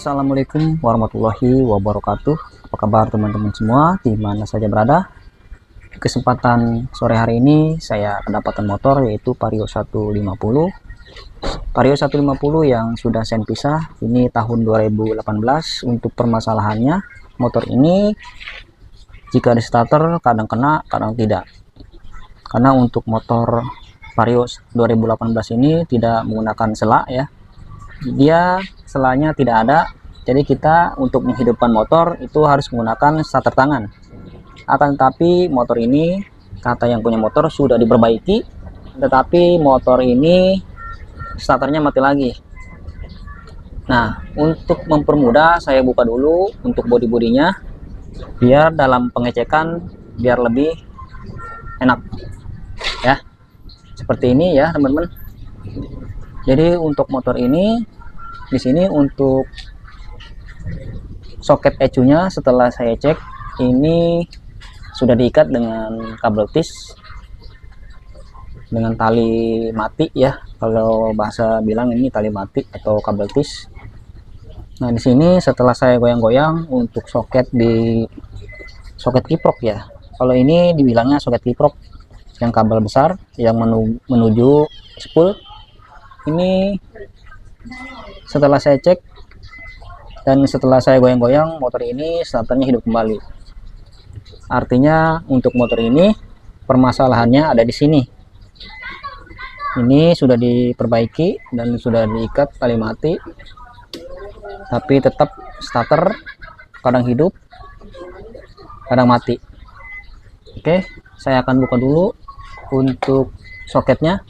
Assalamualaikum warahmatullahi wabarakatuh. Apa kabar teman-teman semua di mana saja berada? Di kesempatan sore hari ini saya kedapatan motor yaitu Vario 150. Vario 150 yang sudah saya pisah ini tahun 2018. Untuk permasalahannya, motor ini jika di starter kadang kena, kadang tidak. Karena untuk motor Vario 2018 ini tidak menggunakan selak ya. Dia selanya tidak ada, jadi kita untuk menghidupkan motor itu harus menggunakan starter tangan. Akan tetapi motor ini kata yang punya motor sudah diperbaiki, tetapi motor ini starternya mati lagi. Nah, untuk mempermudah saya buka dulu untuk bodi-bodinya biar dalam pengecekan biar lebih enak ya. Seperti ini ya teman-teman. Jadi untuk motor ini di sini untuk soket ECU-nya setelah saya cek ini sudah diikat dengan kabel tis dengan tali mati ya. Kalau bahasa bilang ini tali mati atau kabel tis. Nah, di sini setelah saya goyang-goyang untuk soket di soket kiprok ya. Kalau ini dibilangnya soket kiprok yang kabel besar yang menuju spool. Ini setelah saya cek dan setelah saya goyang-goyang motor ini starternya hidup kembali. Artinya untuk motor ini permasalahannya ada di sini. Ini sudah diperbaiki dan sudah diikat tali mati, tapi tetap starter kadang hidup kadang mati. Oke, saya akan buka dulu untuk soketnya.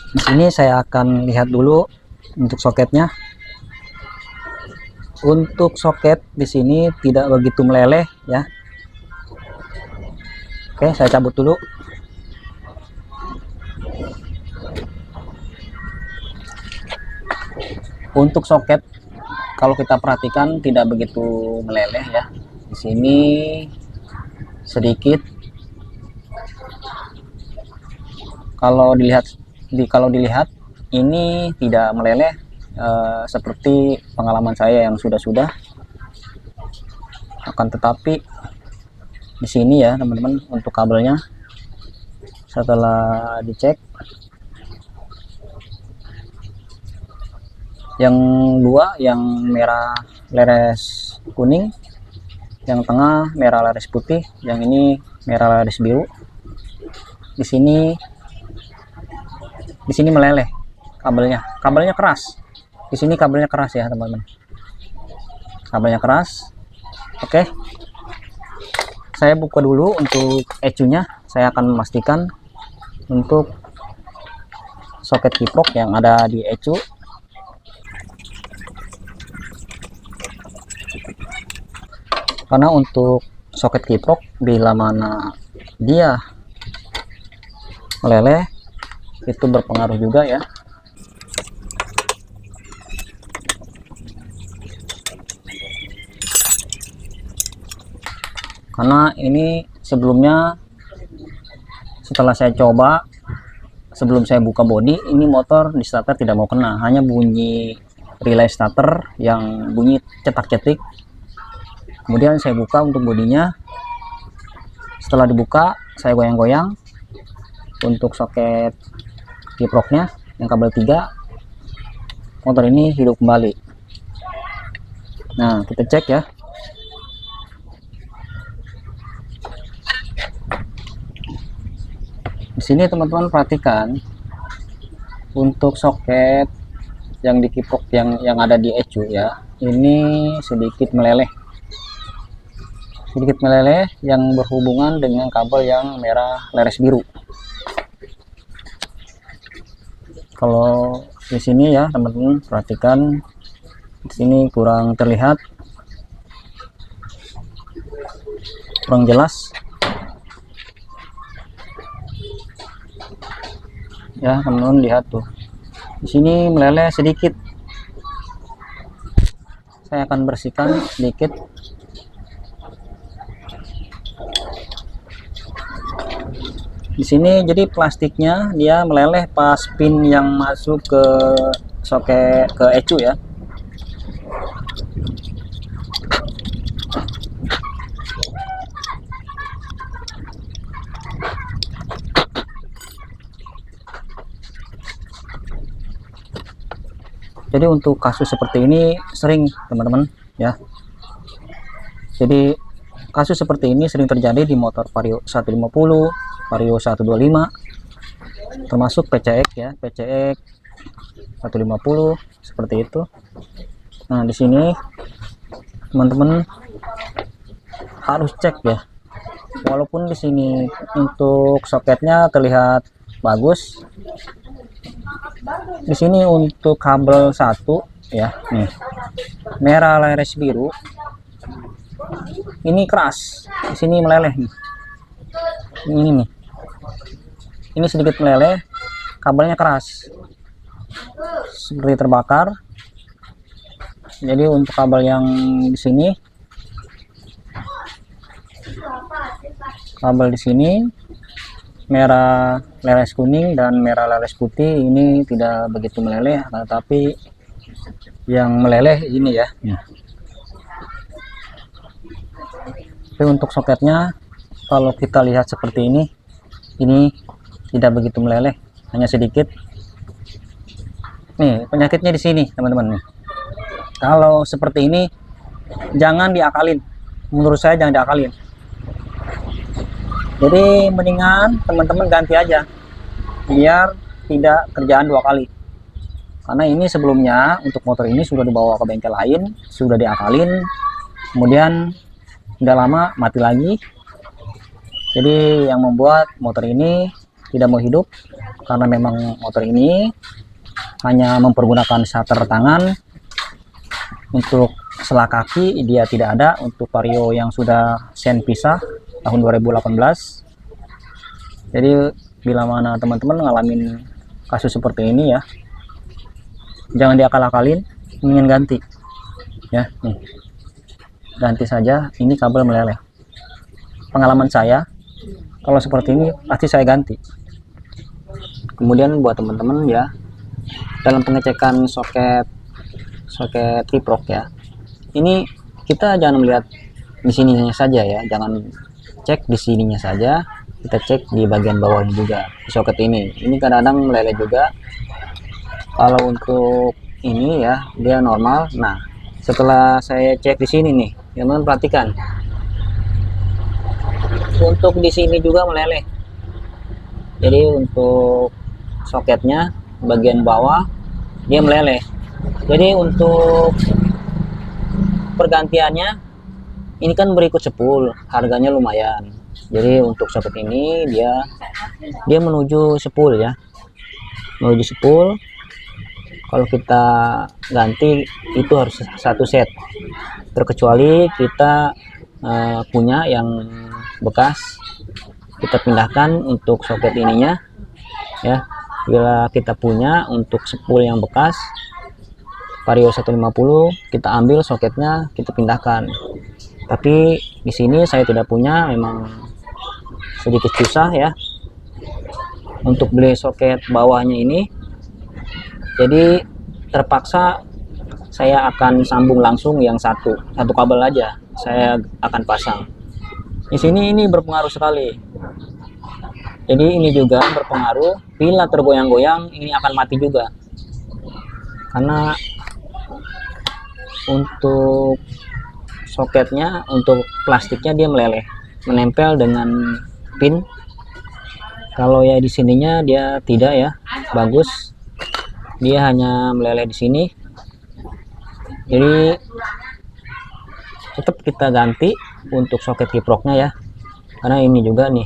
Di sini saya akan lihat dulu untuk soketnya. Untuk soket di sini tidak begitu meleleh ya. Oke, saya cabut dulu. Untuk soket kalau kita perhatikan tidak begitu meleleh ya. Di sini sedikit. Kalau dilihat ini tidak meleleh seperti pengalaman saya yang sudah akan tetapi di sini ya teman-teman untuk kabelnya setelah dicek yang dua yang merah leres kuning, yang tengah merah leres putih, yang ini merah leres biru. Di sini meleleh kabelnya keras. Di sini kabelnya keras ya teman-teman, kabelnya keras. Oke, saya buka dulu untuk ECU-nya. Saya akan memastikan untuk soket kiprok yang ada di ECU. Karena untuk soket kiprok bila mana dia meleleh itu berpengaruh juga ya. Karena ini sebelumnya setelah saya coba sebelum saya buka bodi ini motor di starter tidak mau kena, hanya bunyi relay starter yang bunyi cetak-cetik. Kemudian saya buka untuk bodinya. Setelah dibuka saya goyang-goyang untuk soket kiproknya yang kabel 3, motor ini hidup kembali. Nah, kita cek ya. Di sini teman-teman perhatikan untuk soket yang di kiprok yang ada di ECU ya, ini sedikit meleleh yang berhubungan dengan kabel yang merah leres biru. Kalau di sini ya teman-teman perhatikan, di sini kurang terlihat, kurang jelas ya teman-teman. Lihat tuh, di sini meleleh sedikit. Saya akan bersihkan sedikit Di sini jadi plastiknya dia meleleh pas pin yang masuk ke soket ke ECU ya. Jadi untuk kasus seperti ini sering teman-teman ya. Jadi kasus seperti ini sering terjadi di motor Vario 150, Vario 125, termasuk PCX ya, PCX 150 seperti itu. Nah, di sini teman-teman harus cek ya. Walaupun di sini untuk soketnya terlihat bagus, di sini untuk kabel satu ya, nih merah leres biru ini keras, di sini meleleh nih. Ini nih, ini sedikit meleleh, kabelnya keras seperti terbakar. Jadi untuk kabel yang di sini, kabel di sini merah leres kuning dan merah leres putih ini tidak begitu meleleh, tetapi yang meleleh ini ya. Tapi untuk soketnya kalau kita lihat seperti ini tidak begitu meleleh, hanya sedikit. Nih penyakitnya di sini teman-teman nih. Kalau seperti ini jangan diakalin, menurut saya jangan diakalin. Jadi mendingan teman-teman ganti aja biar tidak kerjaan dua kali. Karena ini sebelumnya untuk motor ini sudah dibawa ke bengkel lain, sudah diakalin, kemudian udah lama mati lagi. Jadi yang membuat motor ini tidak mau hidup karena memang motor ini hanya mempergunakan starter tangan. Untuk selak kaki dia tidak ada untuk Vario yang sudah sen pisah tahun 2018. Jadi bila mana teman-teman ngalamin kasus seperti ini ya, jangan diakal-akalin, ingin ganti ya, nih ganti saja. Ini kabel meleleh, pengalaman saya kalau seperti ini pasti saya ganti. Kemudian buat teman-teman ya, dalam pengecekan soket kiprok ya, ini kita jangan melihat di sininya saja ya, jangan cek di sininya saja, kita cek di bagian bawahnya juga di soket ini kadang-kadang meleleh juga. Kalau untuk ini ya dia normal. Nah setelah saya cek di sini nih teman-teman perhatikan, untuk di sini juga meleleh. Jadi untuk soketnya bagian bawah dia meleleh. Jadi untuk pergantiannya ini kan berikut sepul, harganya lumayan. Jadi untuk soket ini dia menuju sepul ya, menuju sepul. Kalau kita ganti itu harus satu set, terkecuali kita punya yang bekas, kita pindahkan untuk soket ininya ya. Bila kita punya untuk sepul yang bekas Vario 150, kita ambil soketnya, kita pindahkan. Tapi di sini saya tidak punya, memang sedikit susah ya untuk beli soket bawahnya ini. Jadi terpaksa saya akan sambung langsung yang satu kabel aja saya akan pasang. Di sini ini berpengaruh sekali. Jadi ini juga berpengaruh, bila tergoyang-goyang ini akan mati juga. Karena untuk soketnya, untuk plastiknya dia meleleh, menempel dengan pin. Kalau ya di sininya dia tidak ya, bagus. Dia hanya meleleh di sini. Jadi tetap kita ganti untuk soket kiproknya ya. Karena ini juga nih,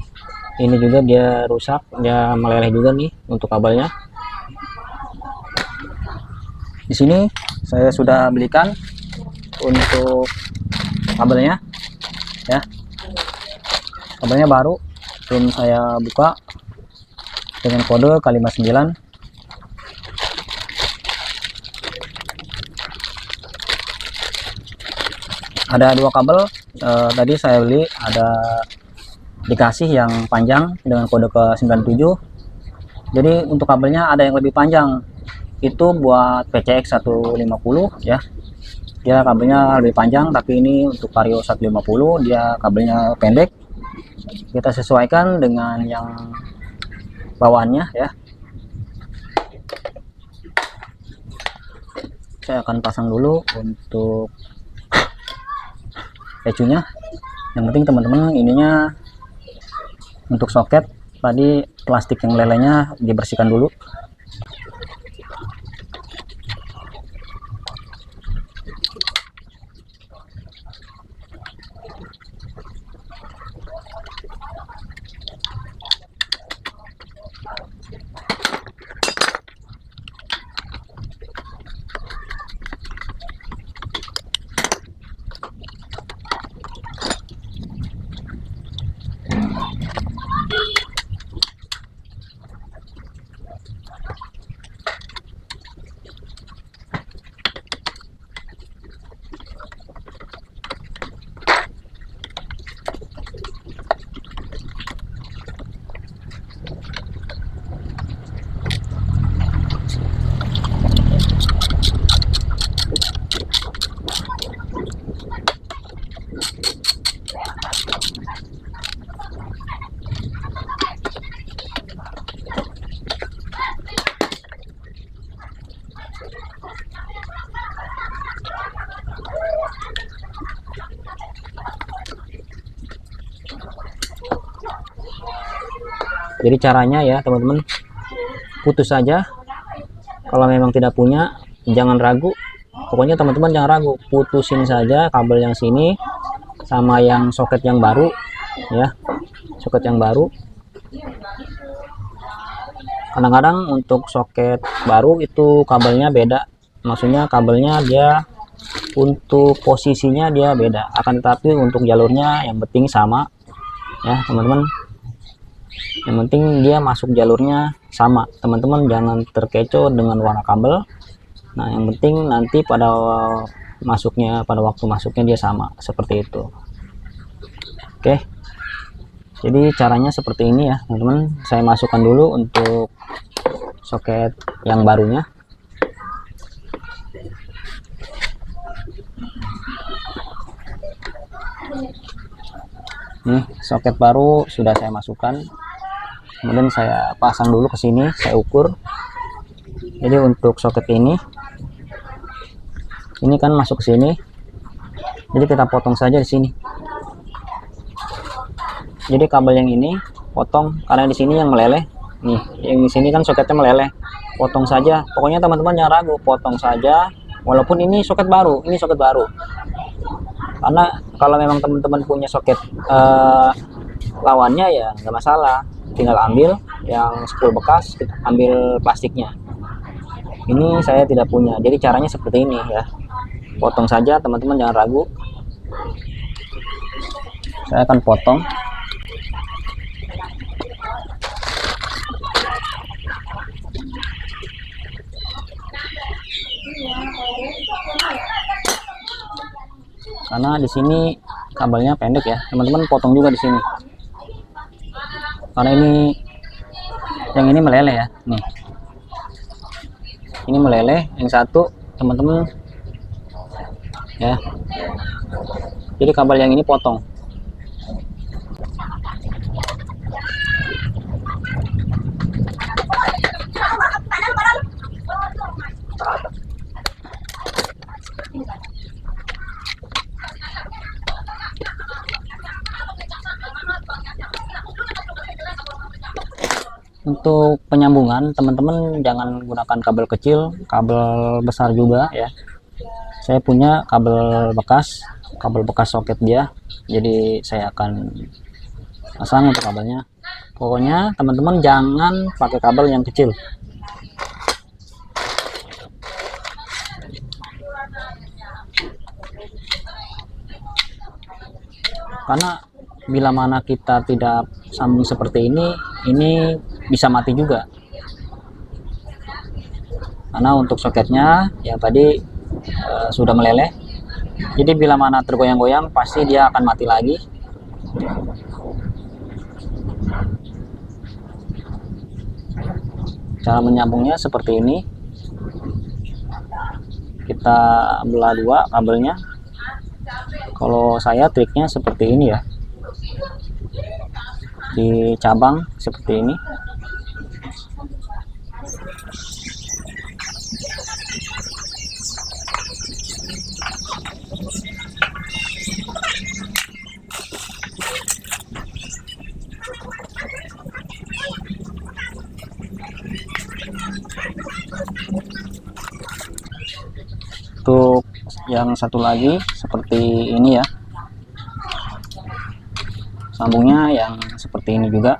ini juga dia rusak, dia meleleh juga nih untuk kabelnya. Di sini saya sudah belikan untuk kabelnya ya. Kabelnya baru, belum saya buka, dengan kode K59. Ada dua kabel, tadi saya beli ada dikasih yang panjang dengan kode ke 97. Jadi untuk kabelnya ada yang lebih panjang, itu buat PCX 150 ya, dia kabelnya lebih panjang, tapi ini untuk Vario 150 dia kabelnya pendek. Kita sesuaikan dengan yang bawaannya ya. Saya akan pasang dulu untuk ecunya. Yang penting teman-teman ininya untuk soket tadi plastik yang melelehnya dibersihkan dulu. Jadi caranya ya teman-teman, putus saja. Kalau memang tidak punya, jangan ragu. Pokoknya teman-teman jangan ragu, putusin saja kabel yang sini sama yang soket yang baru ya, soket yang baru. Kadang-kadang untuk soket baru itu kabelnya beda, maksudnya kabelnya dia untuk posisinya dia beda, akan tetapi untuk jalurnya yang penting sama ya teman-teman. Yang penting dia masuk jalurnya sama, teman-teman jangan terkecoh dengan warna kabel. Nah yang penting nanti pada waktu masuknya dia sama seperti itu. Oke, jadi caranya seperti ini ya teman-teman. Saya masukkan dulu untuk soket yang barunya. Nih soket baru sudah saya masukkan, kemudian saya pasang dulu ke sini, saya ukur. Jadi untuk soket ini kan masuk ke sini, jadi kita potong saja di sini. Jadi kabel yang ini potong, karena di sini yang meleleh nih, yang di sini kan soketnya meleleh, potong saja. Pokoknya teman-teman jangan ragu, potong saja. Walaupun ini soket baru, karena kalau memang teman-teman punya soket lawannya ya nggak masalah, tinggal ambil yang spool bekas, ambil plastiknya. Ini saya tidak punya, jadi caranya seperti ini ya, potong saja teman-teman, jangan ragu. Saya akan potong. Karena di sini kabelnya pendek ya teman-teman, potong juga di sini. Karena yang ini meleleh ya, nih. Ini meleleh, yang satu teman-teman ya. Jadi kabel yang ini potong. Untuk penyambungan teman-teman jangan gunakan kabel kecil, kabel besar juga ya. Saya punya kabel bekas soket dia, jadi saya akan pasang untuk kabelnya. Pokoknya teman-teman jangan pakai kabel yang kecil. Karena bila mana kita tidak sambung seperti ini bisa mati juga. Karena untuk soketnya yang tadi sudah meleleh, jadi bila mana tergoyang-goyang pasti dia akan mati lagi. Cara menyambungnya seperti ini, kita belah dua kabelnya. Kalau saya triknya seperti ini ya, di cabang seperti ini. Untuk yang satu lagi seperti ini ya, sambungnya yang seperti ini juga.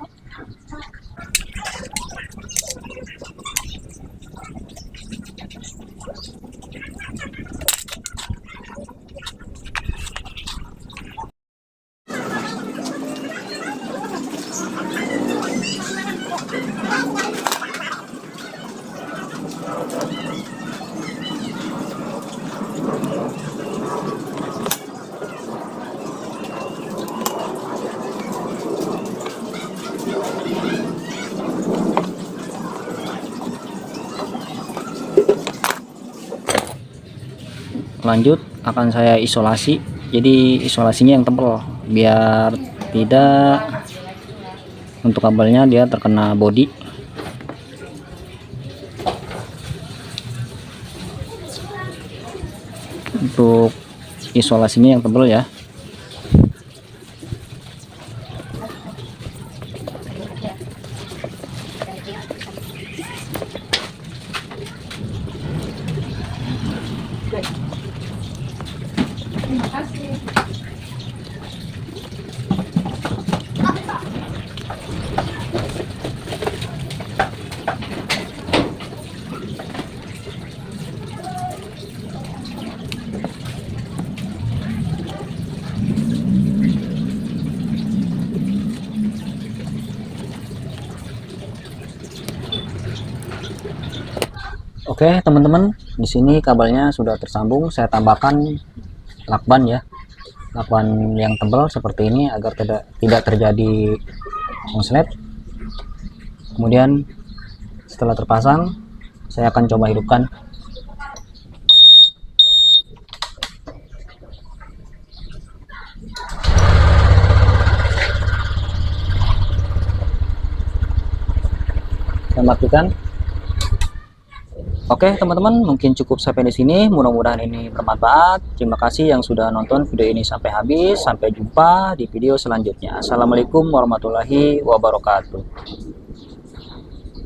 Lanjut akan saya isolasi, jadi isolasinya yang tebal biar tidak untuk kabelnya dia terkena bodi. Untuk isolasinya yang tebal ya. Oke teman-teman, di sini kabelnya sudah tersambung. Saya tambahkan lakban ya, lakban yang tebal seperti ini agar tidak terjadi konslet. Kemudian setelah terpasang, saya akan coba hidupkan. Saya matikan. Oke teman-teman, mungkin cukup sampai di sini. Mudah-mudahan ini bermanfaat. Terima kasih yang sudah nonton video ini sampai habis. Sampai jumpa di video selanjutnya. Assalamualaikum warahmatullahi wabarakatuh.